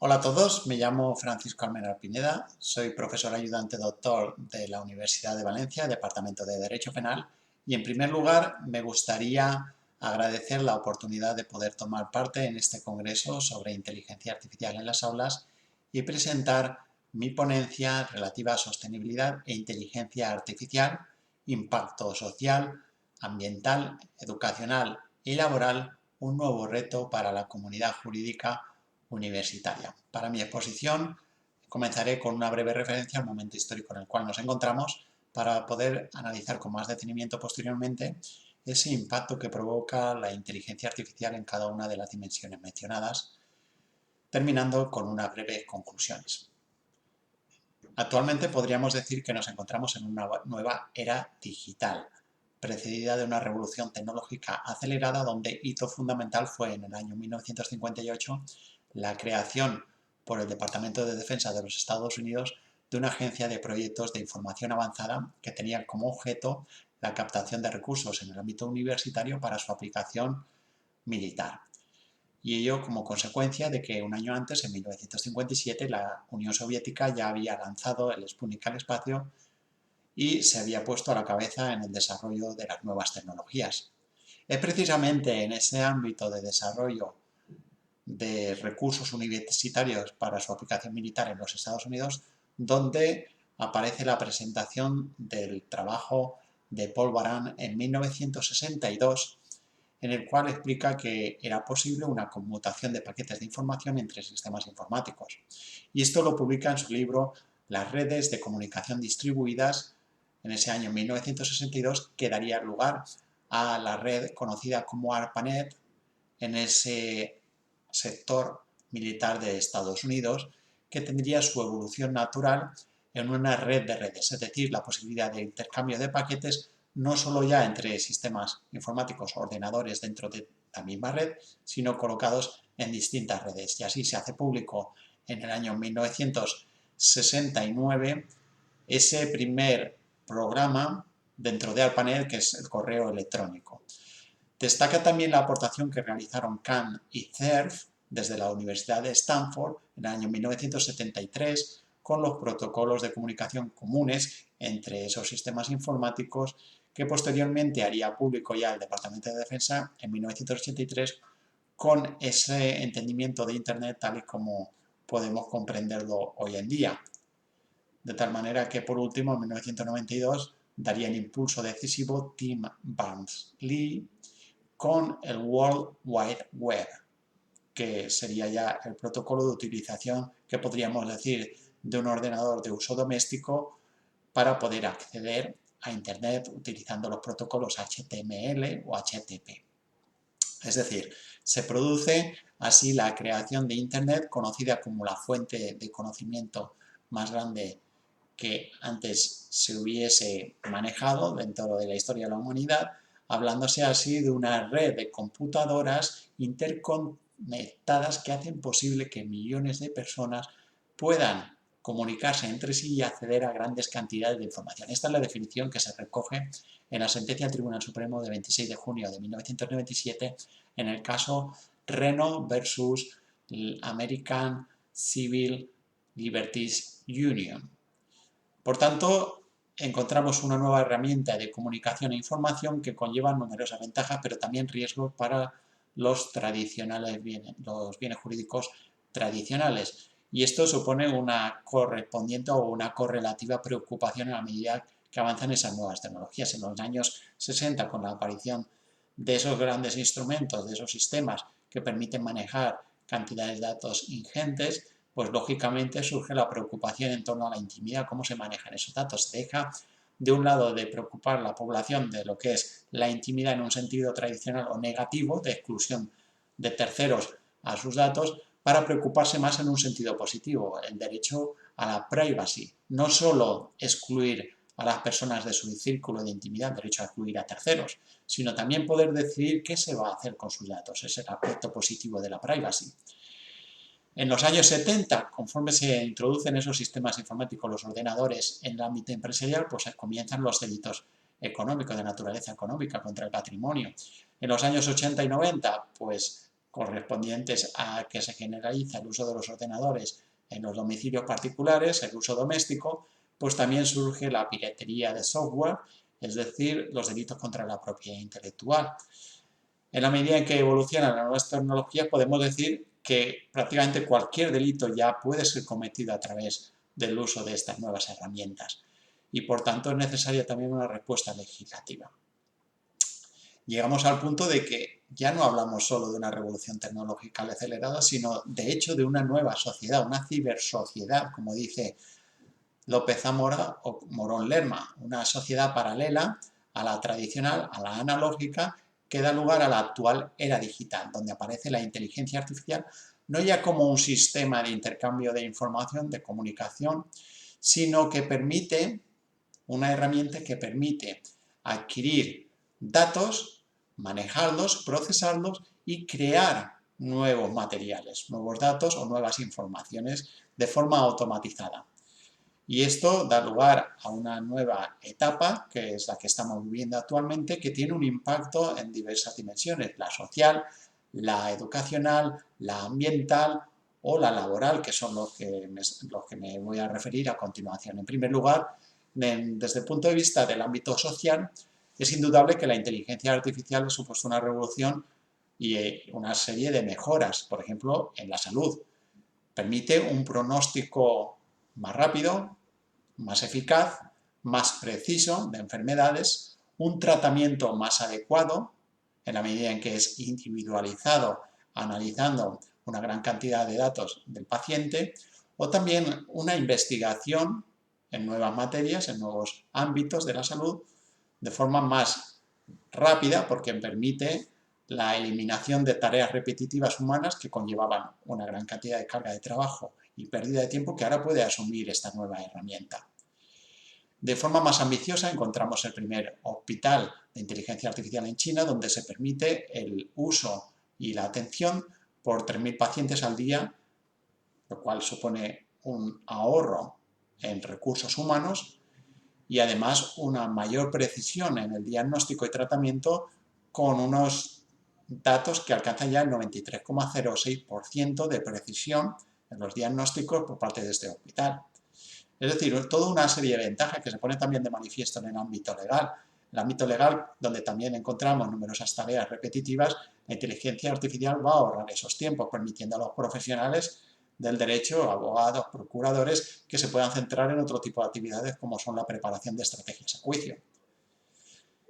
Hola a todos, me llamo Francisco Almenara Pineda, soy profesor ayudante doctor de la Universidad de Valencia, Departamento de Derecho Penal, y en primer lugar me gustaría agradecer la oportunidad de poder tomar parte en este congreso sobre inteligencia artificial en las aulas y presentar mi ponencia relativa a sostenibilidad e inteligencia artificial, impacto social, ambiental, educacional y laboral, un nuevo reto para la comunidad jurídica universitaria. Para mi exposición comenzaré con una breve referencia al momento histórico en el cual nos encontramos para poder analizar con más detenimiento posteriormente ese impacto que provoca la inteligencia artificial en cada una de las dimensiones mencionadas, terminando con unas breves conclusiones. Actualmente podríamos decir que nos encontramos en una nueva era digital, precedida de una revolución tecnológica acelerada donde hito fundamental fue en el año 1958 la creación por el Departamento de Defensa de los Estados Unidos de una agencia de proyectos de información avanzada que tenía como objeto la captación de recursos en el ámbito universitario para su aplicación militar. Y ello como consecuencia de que un año antes, en 1957, la Unión Soviética ya había lanzado el Sputnik al espacio y se había puesto a la cabeza en el desarrollo de las nuevas tecnologías. Es precisamente en ese ámbito de desarrollo de recursos universitarios para su aplicación militar en los Estados Unidos donde aparece la presentación del trabajo de Paul Baran en 1962, en el cual explica que era posible una conmutación de paquetes de información entre sistemas informáticos. Y esto lo publica en su libro Las redes de comunicación distribuidas en ese año 1962, que daría lugar a la red conocida como ARPANET en ese sector militar de Estados Unidos, que tendría su evolución natural en una red de redes, es decir, la posibilidad de intercambio de paquetes no solo ya entre sistemas informáticos, ordenadores dentro de la misma red, sino colocados en distintas redes. Y así se hace público en el año 1969 ese primer programa dentro de ARPANET, que es el correo electrónico. Destaca también la aportación que realizaron Khan y Cerf desde la Universidad de Stanford en el año 1973 con los protocolos de comunicación comunes entre esos sistemas informáticos que posteriormente haría público ya el Departamento de Defensa en 1983 con ese entendimiento de Internet tal y como podemos comprenderlo hoy en día. De tal manera que por último en 1992 daría el impulso decisivo Tim Berners-Lee con el World Wide Web, que sería ya el protocolo de utilización que podríamos decir de un ordenador de uso doméstico para poder acceder a Internet utilizando los protocolos HTML o HTTP. Es decir, se produce así la creación de Internet, conocida como la fuente de conocimiento más grande que antes se hubiese manejado dentro de la historia de la humanidad, hablándose así de una red de computadoras interconectadas que hacen posible que millones de personas puedan comunicarse entre sí y acceder a grandes cantidades de información. Esta es la definición que se recoge en la sentencia del Tribunal Supremo de 26 de junio de 1997 en el caso Reno versus American Civil Liberties Union. Por tanto, encontramos una nueva herramienta de comunicación e información que conlleva numerosas ventajas, pero también riesgos para los bienes jurídicos tradicionales. Y esto supone una correspondiente o una correlativa preocupación en la medida que avanzan esas nuevas tecnologías. En los años 60, con la aparición de esos grandes instrumentos, de esos sistemas que permiten manejar cantidades de datos ingentes, pues lógicamente surge la preocupación en torno a la intimidad, cómo se manejan esos datos. Se deja de un lado de preocupar a la población de lo que es la intimidad en un sentido tradicional o negativo, de exclusión de terceros a sus datos, para preocuparse más en un sentido positivo, el derecho a la privacy. No solo excluir a las personas de su círculo de intimidad, derecho a excluir a terceros, sino también poder decidir qué se va a hacer con sus datos. Ese es el aspecto positivo de la privacy. En los años 70, conforme se introducen esos sistemas informáticos, los ordenadores en el ámbito empresarial, pues comienzan los delitos económicos, de naturaleza económica, contra el patrimonio. En los años 80 y 90, pues correspondientes a que se generaliza el uso de los ordenadores en los domicilios particulares, el uso doméstico, pues también surge la piratería de software, es decir, los delitos contra la propiedad intelectual. En la medida en que evolucionan las nuevas tecnologías, podemos decir que prácticamente cualquier delito ya puede ser cometido a través del uso de estas nuevas herramientas y por tanto es necesaria también una respuesta legislativa. Llegamos al punto de que ya no hablamos solo de una revolución tecnológica acelerada, sino de hecho de una nueva sociedad, una cibersociedad, como dice López Zamora o Morón Lerma, una sociedad paralela a la tradicional, a la analógica, que da lugar a la actual era digital, donde aparece la inteligencia artificial no ya como un sistema de intercambio de información, de comunicación, sino que permite, una herramienta que permite adquirir datos, manejarlos, procesarlos y crear nuevos materiales, nuevos datos o nuevas informaciones de forma automatizada. Y esto da lugar a una nueva etapa, que es la que estamos viviendo actualmente, que tiene un impacto en diversas dimensiones, la social, la educacional, la ambiental o la laboral, que son los que me voy a referir a continuación. En primer lugar, desde el punto de vista del ámbito social, es indudable que la inteligencia artificial ha supuesto una revolución y una serie de mejoras, por ejemplo, en la salud. Permite un pronóstico más rápido, más eficaz, más preciso de enfermedades, un tratamiento más adecuado, en la medida en que es individualizado, analizando una gran cantidad de datos del paciente, o también una investigación en nuevas materias, en nuevos ámbitos de la salud, de forma más rápida, porque permite la eliminación de tareas repetitivas humanas que conllevaban una gran cantidad de carga de trabajo y pérdida de tiempo que ahora puede asumir esta nueva herramienta. De forma más ambiciosa encontramos el primer hospital de inteligencia artificial en China, donde se permite el uso y la atención por 3.000 pacientes al día, lo cual supone un ahorro en recursos humanos y además una mayor precisión en el diagnóstico y tratamiento con unos datos que alcanzan ya el 93,06% de precisión en los diagnósticos por parte de este hospital. Es decir, toda una serie de ventajas que se ponen también de manifiesto en el ámbito legal. En el ámbito legal, donde también encontramos numerosas tareas repetitivas, la inteligencia artificial va a ahorrar esos tiempos, permitiendo a los profesionales del derecho, abogados, procuradores, que se puedan centrar en otro tipo de actividades como son la preparación de estrategias a juicio.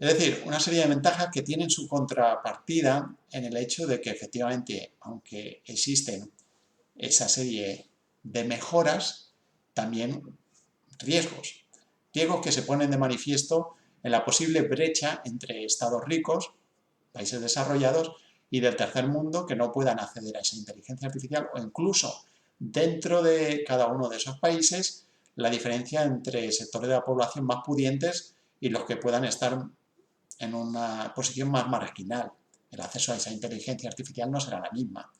Es decir, una serie de ventajas que tienen su contrapartida en el hecho de que efectivamente, aunque existen esa serie de mejoras, también riesgos. Riesgos que se ponen de manifiesto en la posible brecha entre estados ricos, países desarrollados, y del tercer mundo que no puedan acceder a esa inteligencia artificial o incluso dentro de cada uno de esos países la diferencia entre sectores de la población más pudientes y los que puedan estar en una posición más marginal. El acceso a esa inteligencia artificial no será la misma.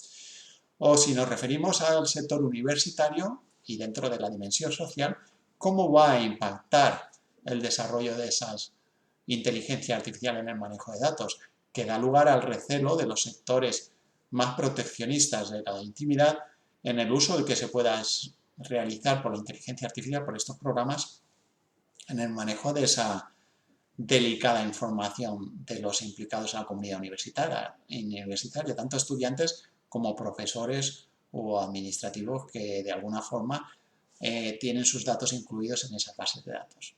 O si nos referimos al sector universitario y dentro de la dimensión social, ¿cómo va a impactar el desarrollo de esas inteligencia artificial en el manejo de datos? Que da lugar al recelo de los sectores más proteccionistas de la intimidad en el uso que se pueda realizar por la inteligencia artificial, por estos programas, en el manejo de esa delicada información de los implicados en la comunidad universitaria, tanto estudiantes como profesores o administrativos que de alguna forma tienen sus datos incluidos en esas bases de datos.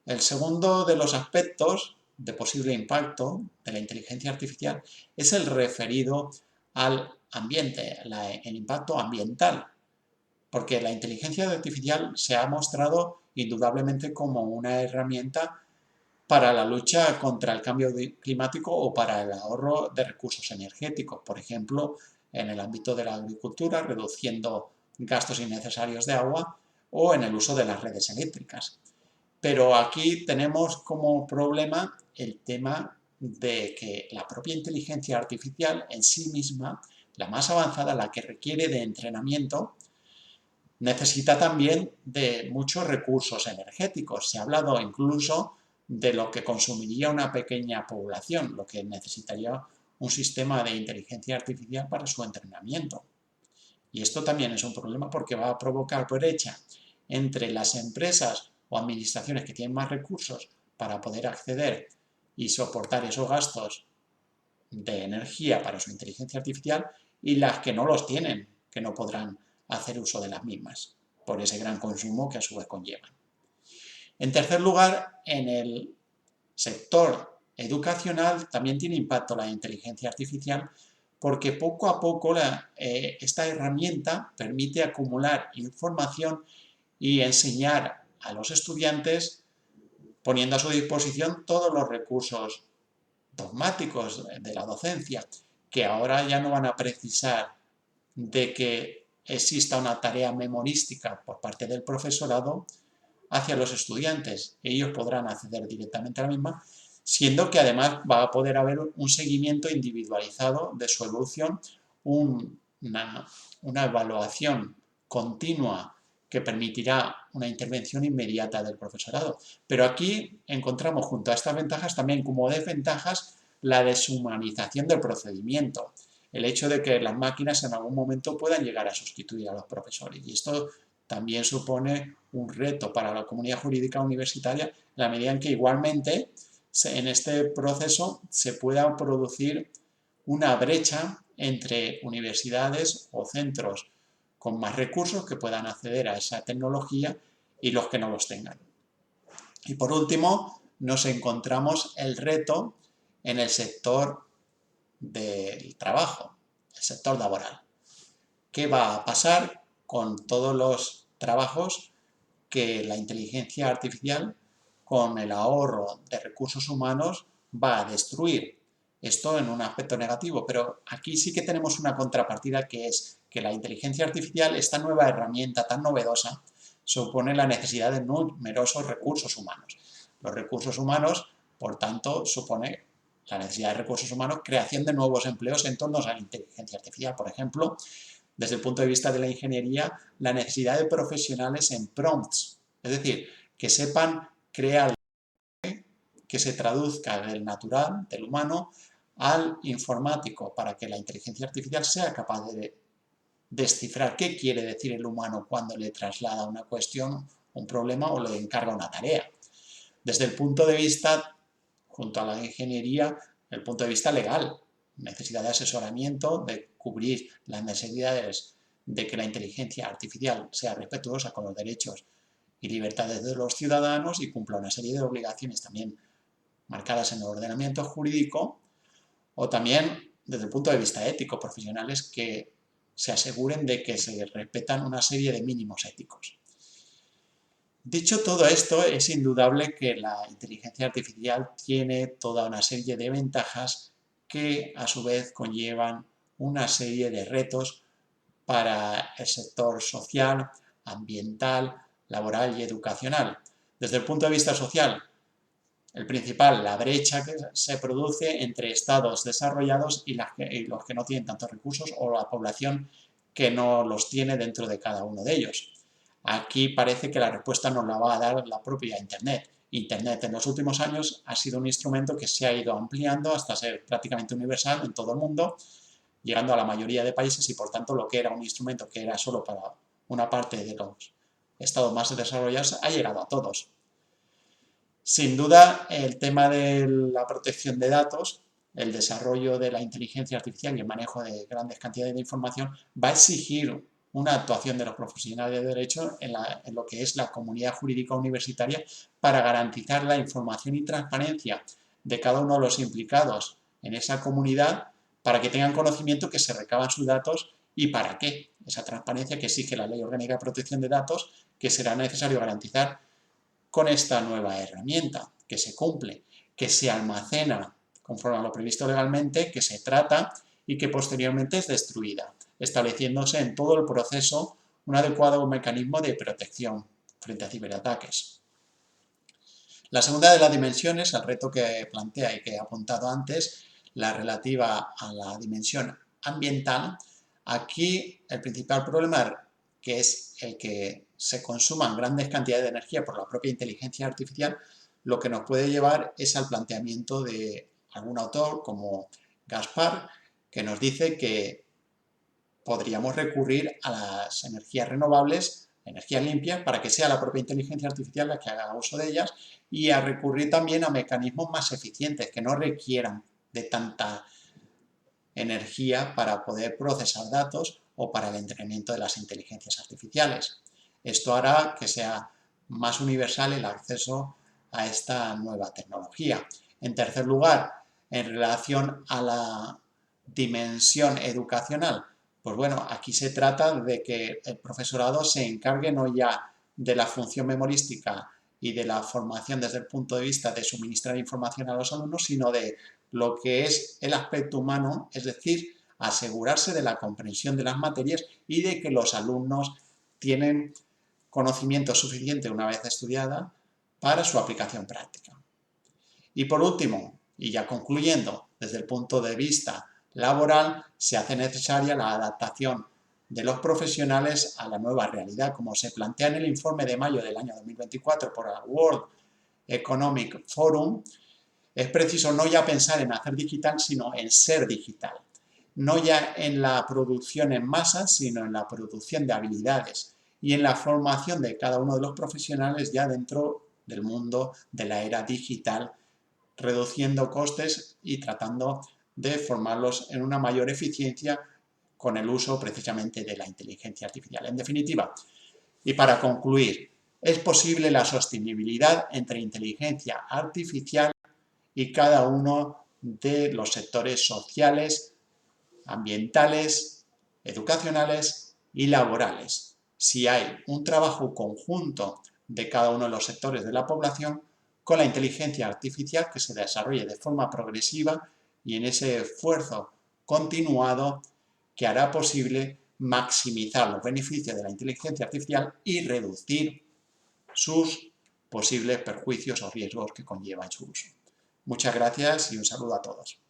El segundo de los aspectos de posible impacto de la inteligencia artificial es el referido al ambiente, el impacto ambiental, porque la inteligencia artificial se ha mostrado indudablemente como una herramienta para la lucha contra el cambio climático o para el ahorro de recursos energéticos, por ejemplo, en el ámbito de la agricultura, reduciendo gastos innecesarios de agua o en el uso de las redes eléctricas. Pero aquí tenemos como problema el tema de que la propia inteligencia artificial en sí misma, la más avanzada, la que requiere de entrenamiento, necesita también de muchos recursos energéticos. Se ha hablado incluso de lo que consumiría una pequeña población, lo que necesitaría un sistema de inteligencia artificial para su entrenamiento. Y esto también es un problema porque va a provocar brecha entre las empresas o administraciones que tienen más recursos para poder acceder y soportar esos gastos de energía para su inteligencia artificial y las que no los tienen, que no podrán hacer uso de las mismas, por ese gran consumo que a su vez conllevan. En tercer lugar, en el sector educacional también tiene impacto la inteligencia artificial porque poco a poco esta herramienta permite acumular información y enseñar a los estudiantes poniendo a su disposición todos los recursos dogmáticos de la docencia, que ahora ya no van a precisar de que exista una tarea memorística por parte del profesorado hacia los estudiantes. Ellos podrán acceder directamente a la misma, siendo que además va a poder haber un seguimiento individualizado de su evolución, una evaluación continua que permitirá una intervención inmediata del profesorado. Pero aquí encontramos junto a estas ventajas también como desventajas la deshumanización del procedimiento, el hecho de que las máquinas en algún momento puedan llegar a sustituir a los profesores. Y esto también supone un reto para la comunidad jurídica universitaria, en la medida en que igualmente en este proceso se pueda producir una brecha entre universidades o centros con más recursos que puedan acceder a esa tecnología y los que no los tengan. Y por último, nos encontramos el reto en el sector del trabajo, el sector laboral. ¿Qué va a pasar con todos los trabajos que la inteligencia artificial, con el ahorro de recursos humanos, va a destruir? Esto en un aspecto negativo, pero aquí sí que tenemos una contrapartida, que es que la inteligencia artificial, esta nueva herramienta tan novedosa, supone la necesidad de numerosos recursos humanos. Los recursos humanos, por tanto, supone la necesidad de recursos humanos, creación de nuevos empleos en torno a la inteligencia artificial. Por ejemplo, desde el punto de vista de la ingeniería, la necesidad de profesionales en prompts, es decir, que sepan crear, que se traduzca del natural, del humano, al informático, para que la inteligencia artificial sea capaz de descifrar qué quiere decir el humano cuando le traslada una cuestión, un problema o le encarga una tarea. Desde el punto de vista, junto a la ingeniería, el punto de vista legal, necesidad de asesoramiento, de cubrir las necesidades de que la inteligencia artificial sea respetuosa con los derechos y libertades de los ciudadanos y cumpla una serie de obligaciones también marcadas en el ordenamiento jurídico, o también desde el punto de vista ético, profesionales que se aseguren de que se respetan una serie de mínimos éticos. Dicho todo esto, es indudable que la inteligencia artificial tiene toda una serie de ventajas que a su vez conllevan una serie de retos para el sector social, ambiental, laboral y educacional. Desde el punto de vista social, el principal, la brecha que se produce entre estados desarrollados y los que no tienen tantos recursos, o la población que no los tiene dentro de cada uno de ellos. Aquí parece que la respuesta nos la va a dar la propia Internet. Internet en los últimos años ha sido un instrumento que se ha ido ampliando hasta ser prácticamente universal en todo el mundo, llegando a la mayoría de países, y por tanto lo que era un instrumento que era solo para una parte de los estados más desarrollados ha llegado a todos. Sin duda, el tema de la protección de datos, el desarrollo de la inteligencia artificial y el manejo de grandes cantidades de información va a exigir una actuación de los profesionales de derecho en lo que es la comunidad jurídica universitaria para garantizar la información y transparencia de cada uno de los implicados en esa comunidad, para que tengan conocimiento que se recaban sus datos y para qué. Esa transparencia que exige la Ley Orgánica de Protección de Datos, que será necesario garantizar con esta nueva herramienta, que se cumple, que se almacena conforme a lo previsto legalmente, que se trata y que posteriormente es destruida, estableciéndose en todo el proceso un adecuado mecanismo de protección frente a ciberataques. La segunda de las dimensiones, el reto que plantea y que he apuntado antes, la relativa a la dimensión ambiental. Aquí el principal problema, que es el que se consuman grandes cantidades de energía por la propia inteligencia artificial, lo que nos puede llevar es al planteamiento de algún autor como Gaspar, que nos dice que podríamos recurrir a las energías renovables, energías limpias, para que sea la propia inteligencia artificial la que haga uso de ellas, y a recurrir también a mecanismos más eficientes, que no requieran de tanta energía para poder procesar datos o para el entrenamiento de las inteligencias artificiales. Esto hará que sea más universal el acceso a esta nueva tecnología. En tercer lugar, en relación a la dimensión educacional, pues bueno, aquí se trata de que el profesorado se encargue no ya de la función memorística y de la formación desde el punto de vista de suministrar información a los alumnos, sino de lo que es el aspecto humano, es decir, asegurarse de la comprensión de las materias y de que los alumnos tienen conocimiento suficiente una vez estudiada para su aplicación práctica. Y por último, y ya concluyendo, desde el punto de vista laboral, se hace necesaria la adaptación de los profesionales a la nueva realidad, como se plantea en el informe de mayo del año 2024 por el World Economic Forum. Es preciso no ya pensar en hacer digital, sino en ser digital. No ya en la producción en masa, sino en la producción de habilidades y en la formación de cada uno de los profesionales ya dentro del mundo de la era digital, reduciendo costes y tratando de formarlos en una mayor eficiencia con el uso precisamente de la inteligencia artificial. En definitiva, y para concluir, es posible la sostenibilidad entre inteligencia artificial y cada uno de los sectores sociales, ambientales, educacionales y laborales. Si hay un trabajo conjunto de cada uno de los sectores de la población con la inteligencia artificial que se desarrolle de forma progresiva y en ese esfuerzo continuado que hará posible maximizar los beneficios de la inteligencia artificial y reducir sus posibles perjuicios o riesgos que conlleva en su uso. Muchas gracias y un saludo a todos.